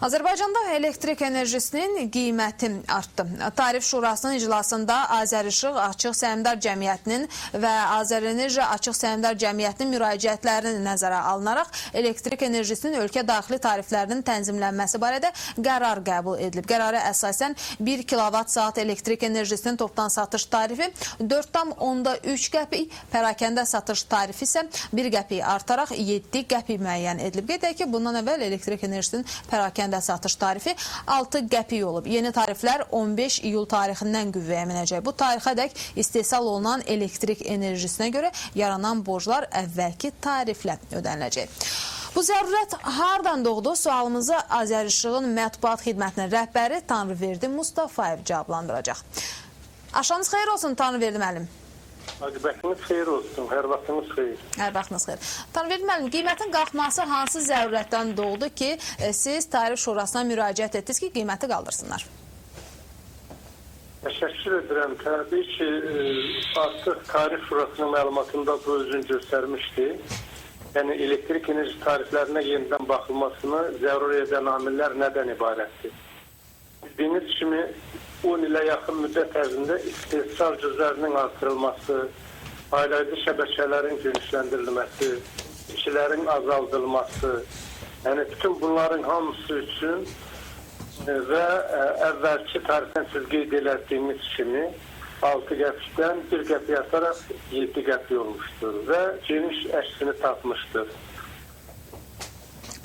Azərbaycanda elektrik enerjisinin qiyməti artdı. Tarif Şurasının iclasında Azərişıq Açıq Səhmdar Cəmiyyətinin və Azərenerji Açıq Səhmdar Cəmiyyətinin müraciətlərinin nəzərə alınaraq elektrik enerjisinin ölkə daxili tariflərinin tənzimlənməsi barədə qərar qəbul edilib. Qərara əsasən 1 kWh elektrik enerjisinin topdan satış tarifi 4,3 qəpik, pərakəndə satış tarifi isə 1 qəpik artaraq 7 qəpik müəyyən edilib. Qeyd edək ki, bundan əvvəl elektrik enerjisinin pərakəndə satış tarifi 6 qəpik olub. Yeni tariflər 15 iyul tarixindən qüvvəyə minəcək. Bu tarixədək istehsal olunan elektrik enerjisinə görə yaranan borclar əvvəlki tariflə ödəniləcək. Bu zərurət hardan doğdu? Sualımızı Azərişığın mətbuat xidmətinin rəhbəri Tanrıverdi Mustafayev cavablandıracaq. Aşağınız xeyir olsun Tanrıverdi müəllim. Aqibətiniz xeyir olsun, hər vaxtınız xeyir. Hər vaxtınız xeyir. Tanrıverdi müəllim, qiymətin qalxması hansı zərurətdən doğdu ki, siz Tarif Şurasına müraciət etdiniz ki, qiyməti qaldırsınlar? Təşəkkür edirəm. Təbii ki, artıq Tarif Şurasının məlumatında bu özünü göstərmişdi. Yəni, elektrik enerji tariflərinə yenidən baxılmasını zəruri edən amillər nədən ibarətdir? Bildiyiniz kimi, 10 ilə yaxın müddət ərzində istehsal cüzlərinin artırılması, paylayıcı şəbəkələrin genişləndirilməsi, işçilərin azaldılması, yəni bütün bunların hamısı üçün və əvvəlki tarifdən siz qeyd elədiyimiz kimi 6 qəpikdən 1 qəpik ataraq 7 qəpik olmuşdur və geniş əksini tapmışdır.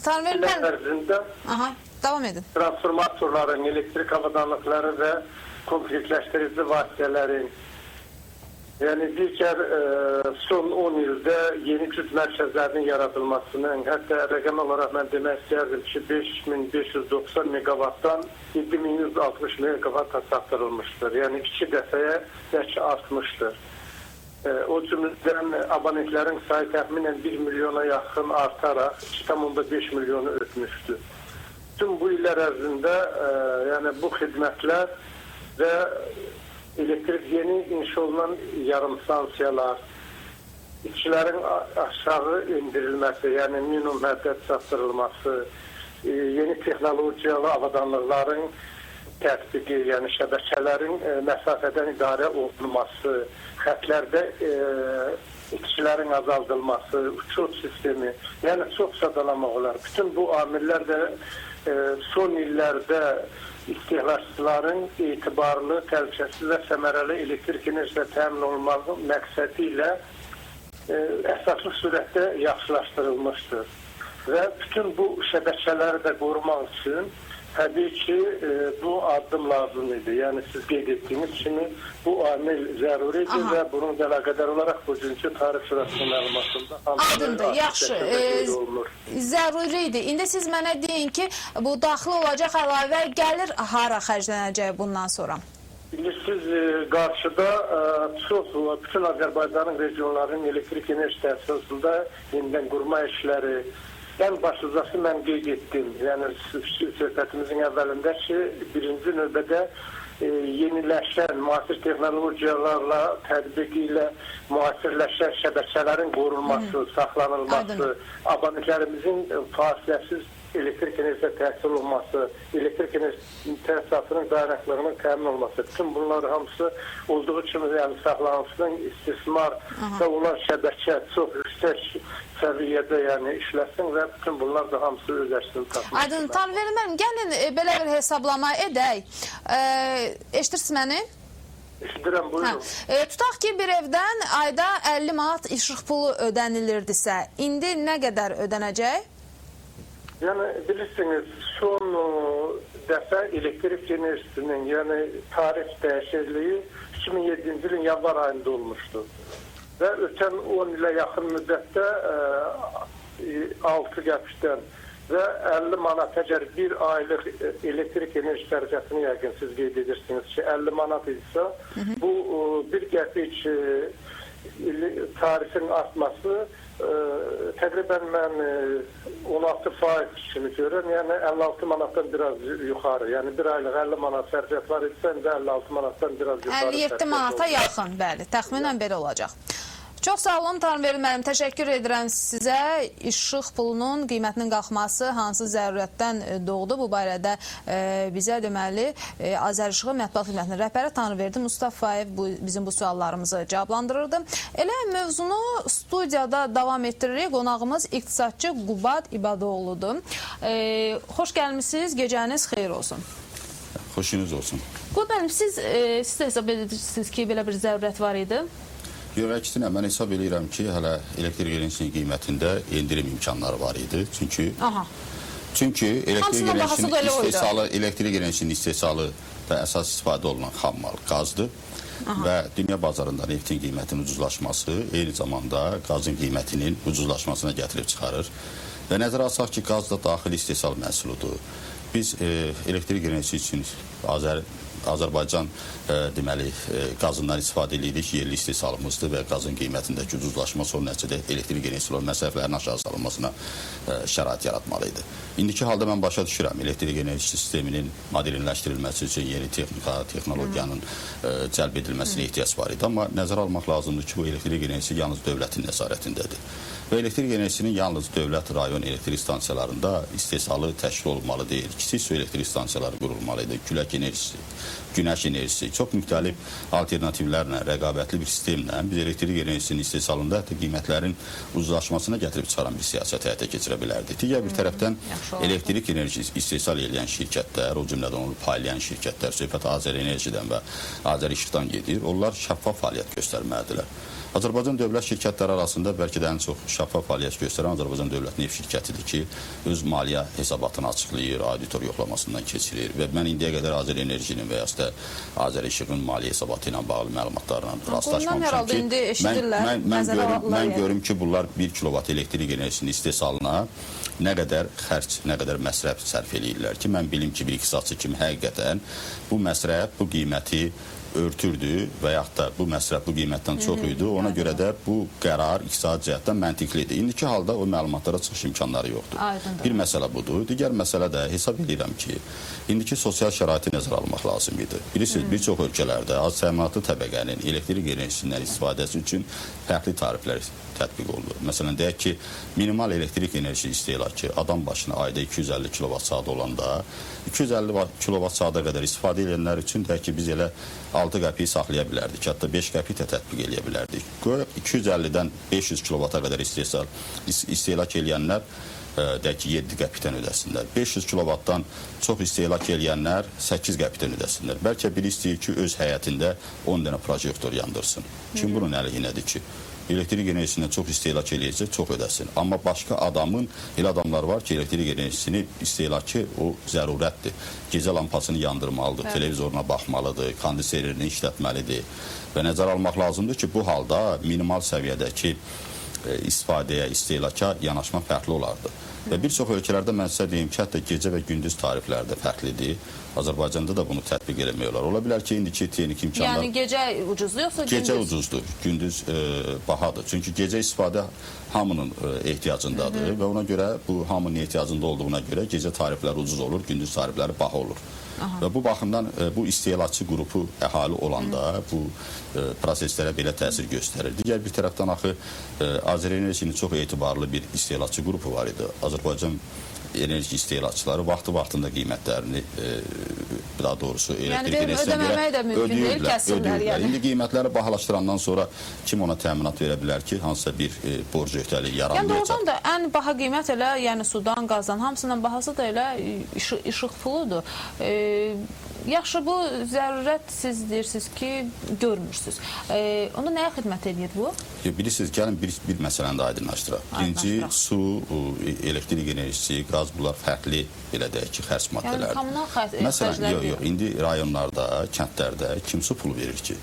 Tanrıverdi devam edin. Transformatorların, elektrik avadanlıqları və kompleksləşdirici vasitələrin, yəni digər son 10 ildə yeni güc mərkəzlərinin yaradılmasının, hətta rəqəm olaraq mən demək istəyərdim ki, 5590 megavatdan 7160 megavata çatdırılmışdır. Yəni 2 dəfəyə bəlkə artmışdır. O cümlədən abonentlərin sayı təxminən 1 milyona yaxın artaraq 2,5 milyonu ötmüşdür. Tüm bu illər ərzində yəni bu xidmətlər və elektrik yeni inşa olunan yarım stansiyalar, işçilərin aşağı indirilməsi, yəni minimum həddə çatdırılması, yeni texnologiyalı avadanlıqların tətbiqi, yəni şəbəkələrin məsafədən idarə olunması, xətlərdə işçilərin azaldılması, uçuş sistemi, yəni çox sadalamaq olar. Bütün bu amillər də son illərdə istehlakçıların etibarlı, təhlükəsiz və səmərəli elektrik enerjisilə təmin olunması məqsədi ilə əsaslı sürətdə yaxşılaşdırılmışdır. Və bütün bu şəbəkələri də qorumaq üçün təbii ki, bu addım lazım idi. Yəni, siz qeyd etdiyiniz kimi bu amil zəruridir və bunun əlaqədar olaraq bugünkü Tarif Şurasının məlumatında aydındır, yaxşı, zəruri idi. İndi siz mənə deyin ki, bu daxil olacaq əlavə gəlir hara xərclənəcək bundan sonra? Bilirsiniz, qarşıda çox, bütün Azərbaycanın regionlarının elektrik enerji təsirində yenidən qurma işləri, ən başlıcası mən qeyd etdim, yəni söhbətimizin əvvəlində ki, birinci növbədə yeniləşən, müasir texnologiyalarla, tətbiqi ilə müasirləşən şəbəkələrin qorunması, saxlanılması, abonentlərimizin fasiləsiz elektrik enerjisilə təhsil olması, elektrik enerji təsisatının dayanıqlığının təmin olması, bütün bunlar hamısı olduğu kimi yəni saxlanılsın, istismar və olan şəbəkə çox yüksək səviyyədə yəni işləsin və bütün bunlar da hamısı öz əksini tapmışdır. Aydın, Tanrıverdi müəllim, gəlin belə bir hesablama edək. Eşidirsiniz məni? Eşidirəm, buyurun. Tutaq ki, bir evdən ayda 50 manat işıq pulu ödənilirdisə, indi nə qədər ödənəcək? Yəni, bilirsiniz, son dəfə elektrik enerjisinin, yəni tarif dəyişikliyi 2007-ci ilin yanvar ayında olmuşdu. Və ötən 10 ilə yaxın müddətdə 6 qəpikdən və 50 manat, əgər bir aylıq elektrik enerji sərfiyatını yəqin siz qeyd edirsiniz ki, 50 manat isə bu bir qəpik tarifin artması təqribən mən 16% kimi görürəm, yəni 56 manatdan biraz yuxarı, yəni bir aylıq 50 manat sərfiyyat var etsə, 56 manatdan biraz yuxarı. 57 manata yaxın, bəli, təxminən belə olacaq. Çox sağ olun Tanrıverdi müəllim. Təşəkkür edirəm sizə. İşıq pulunun qiymətinin qalxması hansı zərurətdən doğdu? Bu barədə bizə deməli Azərişığı mətbuat xidmətinin rəhbəri Tanrıverdi Mustafayev bizim bu suallarımızı cavablandırırdı. Elə mövzunu studiyada davam etdiririk. Qonağımız iqtisadçı Qubad İbadoğlu'dur. Xoş gəlmişsiniz. Gecəniz xeyir olsun. Xoşunuz olsun. Qubad müəllim, siz də hesab edirsiniz ki, belə bir zərurət var idi? Yox, əksinə, mən hesab edirəm ki, hələ elektrik enerjisinin qiymətində endirim imkanları var idi. Çünki elektrik enerjisinin istehsalı da əsas istifadə olunan xammal qazdır və dünya bazarında neftin qiymətinin ucuzlaşması eyni zamanda qazın qiymətinin ucuzlaşmasına gətirib çıxarır. Və nəzərə alsaq ki, qaz da daxili istehsal məhsuludur. Biz elektrik enerjisi üçün Azərbaycan deməli qazından istifadə edirik, yerli istehsalımızdır və qazın qiymətindəki ucuzlaşma son nəticədə elektrik enerjisi məsrəflərinin aşağı salınmasına şərait yaratmalıydı. İndiki halda mən başa düşürəm, elektrik enerjisi sisteminin modelləşdirilməsi üçün yeni texnologiyanın cəlb edilməsinə ehtiyac var idi. Amma nəzərə almaq lazımdır ki, bu elektrik enerjisi yalnız dövlətin nəzarətindədir. Və elektrik enerjisinin yalnız dövlət, rayon elektrik stansiyalarında istehsalı təşkil olunmalı deyil. Kiçik su elektrik stansiyaları qurulmalıydı. Külək enerjisi, günəş enerjisi, çox müxtəlif alternativlərlə, rəqabətli bir sistemlə biz elektrik enerjisinin istehsalında hətta qiymətlərin ucuzlaşmasına gətirib çıxaran bir siyasət həyata keçirə bilərdik. Digər bir tərəfdən elektrik enerjisi istehsal edən şirkətlər, o cümlədən onu paylayan şirkətlər, söhbət Azərenerjidən və Azərişıqdan gedir. Onlar şəffaf fəaliyyət göstərməlidirlər. Azərbaycan dövlət şirkətləri arasında bəlkə də ən çox şəffaf fəaliyyət göstərən Azərbaycan dövlət neft şirkətidir ki, öz maliyyə hesabatını açıqlayır, auditor yoxlamasından keçirir və mən indiyə qədər Azərenerjinin və ya da Azərişıqın maliyyə hesabatı ilə bağlı məlumatlarla rastlaşmamışam ki, mən görüm ki, bunlar 1 kilovat elektrik enerjisinin istehsalına nə qədər xərc, nə qədər məsrəf sərf eləyirlər ki, mən bilim ki, bir iqtisadçı kimi həqiqətən bu məsrəf, bu qiyməti örtürdü və yaxud da bu məsrəf bu qiymətdən çox idi. Ona görə də bu qərar iqtisadi cəhətdən məntiqlidir. İndiki halda o məlumatlara çıxış imkanları yoxdur. Bir məsələ budur. Digər məsələ də hesab edirəm ki, indiki sosial şəraiti nəzərə almaq lazım idi. Bilirsiniz, bir çox ölkələrdə az təminatlı təbəqənin elektrik enerjisindən istifadəsi üçün fərqli tariflər tətbiq olunur. Məsələn, deyək ki, minimal elektrik enerji istehlakı adam başına ayda 250 kWh olanda 250 kWh qədər istifadə edənlər üçün deyək ki, biz elə 6 qəpiyi saxlaya bilərdik, hətta 5 qəpiyi də tətbiq edə bilərdik. 250-dən 500 kW-a qədər istehlak eləyənlər deyək ki, 7 qəpikdən ödəsinlər. 500 kW-dan çox istehlak eləyənlər 8 qəpikdən ödəsinlər. Bəlkə biri istəyir ki, öz həyətində 10 dənə projektor yandırsın. Kim bunun əleyhinədir ki? Elektrik enerjisindən çox istehlak eləyəcək, çox ödəsin. Amma başqa adamın, elə adamlar var ki, elektrik enerjisini istehlakı o zərurətdir. Gecə lampasını yandırmalıdır, televizoruna baxmalıdır, kondisionerini işlətməlidir. Və nəzər almaq lazımdır ki, bu halda minimal səviyyədəki istifadəyə, istehlaka yanaşma fərqli olardı. Və bir çox ölkələrdə mən sizə deyim ki, hətta gecə və gündüz tarifləri də fərqlidir. Azərbaycanda da bunu tətbiq eləmək olar. Ola bilər ki, indiki texniki imkanlar... Yəni gecə ucuzdur yoxsa gündüz? Gecə ucuzdur, gündüz bahadır. Çünki gecə istifadə hamının ehtiyacındadır və ona görə, bu hamının ehtiyacında olduğuna görə gecə tarifləri ucuz olur, gündüz tarifləri baha olur. Və bu baxımdan bu istehlakçı qrupu əhali olanda bu proseslərə belə təsir göstərir. Digər bir tərəfdən axı Azərenerjinin çox etibarlı bir istehlakçı qrupu var idi. Azərbaycan enerji istehlakçıları vaxtında qiymətlərini daha doğrusu elektrik enerjisinə görə ödəyirlər. İndi qiymətləri bahalaşdırandan sonra kim ona təminat verə bilər ki, hansısa bir borc öhdəliyi yaranmayacaq. Yəni oradan da ən baha qiymət elə, yəni sudan, qazdan, hamısından bahası da elə işıq puludur. Yaxşı, bu zərurət siz deyirsiniz ki, görmürsünüz. Onda nəyə xidmət edir bu? Bilirsiniz, gəlin bir məsələni də aydınlaşdıraq. Birinci, su, elektrik enerjisi, qaz, bunlar fərqli, belə deyək ki, xərc maddələrdir. Yəni, kommunal xərclər məsələn, yox, indi rayonlarda, kəndlərdə kim su pulu verir ki?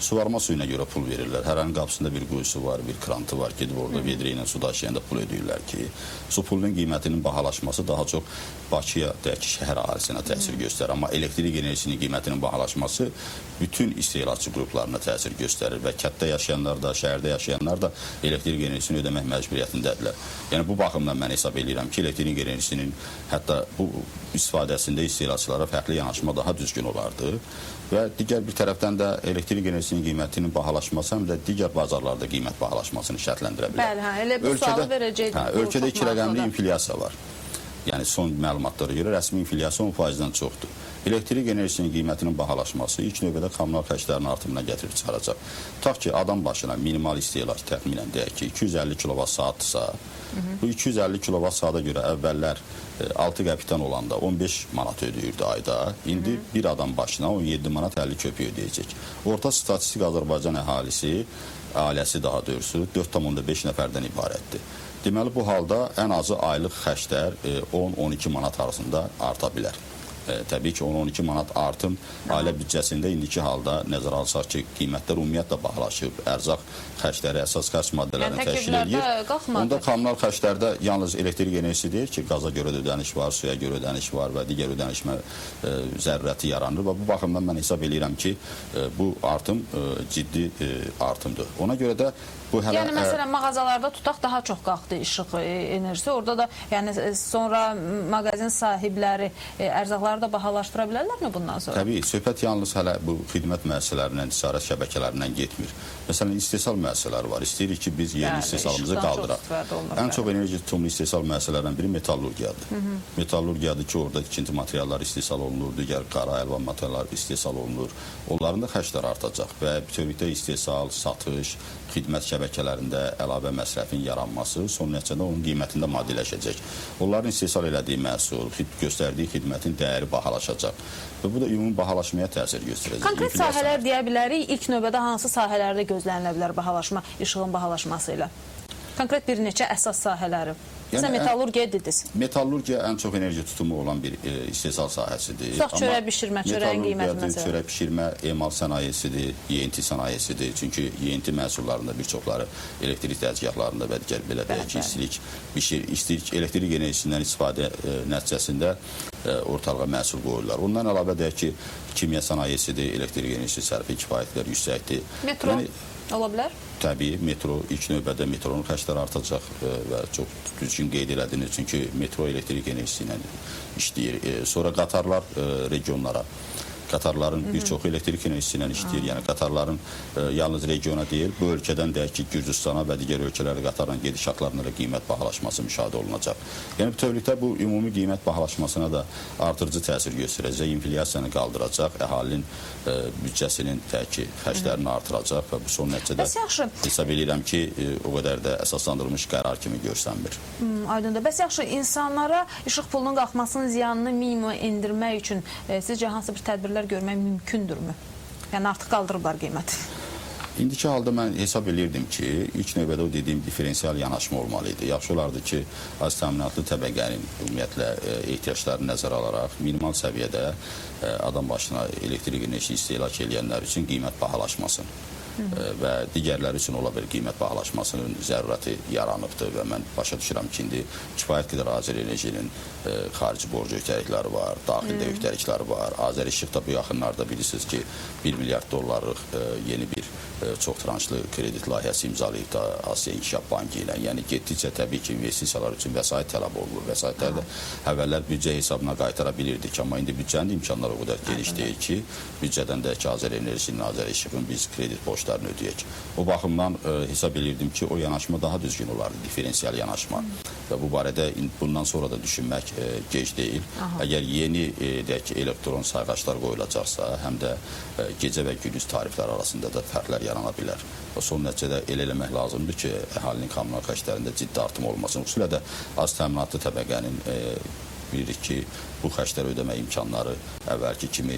Suvarma suyuna görə pul verirlər. Hərənin qapısında bir quyusu var, bir krantı var. Gedib orada vedrə ilə su daşıyanda pul ödəyirlər ki, su pulunun qiymətinin bahalaşması daha çox Bakıya, deyək ki, şəhər ahalisinə təsir göstərir. Amma elektrik enerjisinin qiymətinin bahalaşması bütün istehlakçı qruplarına təsir göstərir və kənddə yaşayanlar da, şəhərdə yaşayanlar da elektrik enerjisini ödəmək məcburiyyətindədirlər. Yəni, bu baxımdan mən hesab edirəm ki, elektrik enerjisinin hətta bu istifadəsində istehlakçılara fərqli yanaşma daha düzgün olardı. Və digər bir tərəfdən də elektrik enerjisi enerjisinin qiymətinin bahalaşması həm də digər bazarlarda qiymət bahalaşmasını şərtləndirə bilər. Bəli, elə bu sualı verəcəkdim. Ölkədə 2 rəqəmli inflyasiya var. Yəni son məlumatlara görə rəsmi inflyasiya 10%-dən çoxdur. Elektrik enerjisinin qiymətinin bahalaşması ilk növbədə kommunal xərclərin artımına gətirib çıxaracaq. Tutaq ki, adam başına minimal istehlak təxminən deyək ki, 250 kilovat saatdırsa, bu 250 kilovat saata görə əvvəllər 6 qəpikdən olanda 15 manat ödəyirdi ayda. İndi bir adam başına 17 manat 50 köpük ödəyəcək. Orta statistik Azərbaycan ailəsi daha doğrusu 4,5 nəfərdən ibarətdir. Deməli, bu halda ən azı aylıq xərclər 10-12 manat arasında arta bilər. Təbii ki, 10-12 manat artım ailə büdcəsində indiki halda nəzərə alsaq ki, qiymətlər ümumiyyətlə bahalaşıb, ərzaq xərcləri əsas xərc maddələrini təşkil edir. Onda kommunal xərclərdə yalnız elektrik enerjisi deyil ki, qaza görə ödəniş var, suya görə ödəniş var və digər ödənişmə zərurəti yaranır və bu baxımdan mən hesab edirəm ki, bu artım ciddi artımdır. Ona görə də yəni, məsələn, mağazalarda tutaq daha çox qalxdı işıq enerjisi. Orada da yəni, sonra mağazin sahibləri ərzaqları da bahalaşdıra bilərlərmi bundan sonra? Təbii, söhbət yalnız hələ bu xidmət müəssisələrindən, istirahət şəbəkələrindən getmir. Məsələn, istehsal müəssisələri var. İstəyirik ki, biz yeni istehsalımızı qaldıraq. Ən çox enerji tutumlu istehsal müəssisələrdən biri metallurgiyadır. Metallurgiyadır ki, orada ikinci materiallar istehsal olunur, digər qara əlvan materiallar istehsal olunur. Onların da xərcləri artacaq və bütövlükdə istehsal, satış, xidmət şəbəkələrində əlavə məsrəfin yaranması son nəticədə onun qiymətində maddələşəcək. Onların istehsal elədiyi məhsul, göstərdiyi xidmətin dəyəri bahalaşacaq və bu da ümumi bahalaşmaya təsir göstərəcək. Konkret sahələr deyə bilərik, ilk növbədə hansı sahələrdə gözlənilə bilər bahalaşma, işığın bahalaşması ilə? Konkret bir neçə əsas sahələri. Məsələn, metallurgiya dediniz. Metallurgiya ən çox enerji tutumu olan bir istehsal sahəsidir. Tutaq çörək bişirmə, çörəyin qiyməti məsələn. Çörək bişirmə, emal sənayesidir, yeyinti sənayesidir. Çünki yeyinti məhsullarında bir çoxları elektrik təzgahlarında və digər belə deyək ki, istilik elektrik enerjisindən istifadə nəticəsində ortalığa məhsul qoyurlar. Ondan əlavə deyək ki, kimya sənayesidir, elektrik enerjisi sərfi kifayətlər yüksəkdir. Metro ola bilər? Təbii, metro ilk növbədə metronun xərcləri artacaq və çox düzgün qeyd elədiniz, çünki metro elektrik enerjisi ilə işləyir. Sonra qatarlar regionlara, qatarların bir çoxu elektrik enerjisi ilə işləyir. Yəni qatarların yalnız regiona deyil, bu ölkədən deyək ki, Gürcüstana və digər ölkələrə qatarla gedişatlarında da qiymət bahalaşması müşahidə olunacaq. Yəni bütövlükdə bu ümumi qiymət bahalaşmasına da artırıcı təsir göstərəcək, inflyasiyanı qaldıracaq, əhalinin büdcəsinin deyək ki, xərclərini artıracaq və bu son nəticədə hesab edirəm ki, o qədər də əsaslandırılmış qərar kimi görsənmir. Aydındır. Bəs yaxşı, insanlara işıq pulunun qalxmasının ziyanını minimuma endirmək üçün sizcə hansı bir tədbirlər görmək mümkündürmü? Yəni artıq qaldırıblar qiyməti. İndiki halda mən hesab edirdim ki, ilk növbədə o dediyim diferensial yanaşma olmalıydı. Yaxşı olardı ki, az təminatlı təbəqənin ümumiyyətlə ehtiyaclarını nəzərə alaraq minimal səviyyədə adam başına elektrik enerjisi istehlak edənlər üçün qiymət bahalaşmasın. Və digərləri üçün ola bir qiymət bahalaşmasının zərurəti yaranıbdır və mən başa düşürəm ki, indi kifayət qədər Azər Enerjinin xarici borcu öhdəlikləri var, daxildə öhdəlikləri var. Azər İşıq da bu yaxınlarda bilirsiniz ki, 1 milyard dollarlıq yeni bir çox tranşlı kredit layihəsi imzalayıb da Asiya İnkişaf Bankı ilə. Yəni getdikcə təbii ki, investisiyalar üçün vəsait tələb olunur. Vəsaitlər də əvvəllər büdcə hesabına qaytara bilirdik, amma indi büdcənin imkanları o qədər geniş deyil ki, büdcədən də ki, Azər Enerjinin, Azər İşığın biz kredit borclarını ödəyək. O baxımdan hesab edirdim ki, o yanaşma daha düzgün olardı, diferensial yanaşma. Və bu barədə bundan sonra da düşünmək gec deyil. Əgər yeni deyək ki, elektron sayğaçlar qoyulacaqsa, həm də gecə və gündüz tariflər arasında da fərqlər yarana bilər. Və son nəticədə elə eləmək lazımdır ki, əhalinin kommunal xərclərində ciddi artım olmasın. Xüsusilə də az təminatlı təbəqənin bilirik ki, bu xərcləri ödəmə imkanları əvvəlki kimi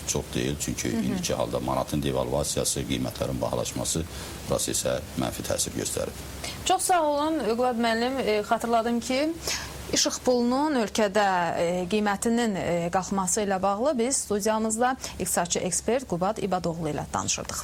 çox deyil. Çünki indiki halda manatın devalvasiyası, qiymətlərin bahalaşması prosesə mənfi təsir göstərib. Çox sağ olun, Qubad müəllim. Xatırladım ki, işıq pulunun ölkədə qiymətinin qalxması ilə bağlı biz studiyamızda iqtisadçı ekspert Qubad İbadoğlu ilə danışırdıq.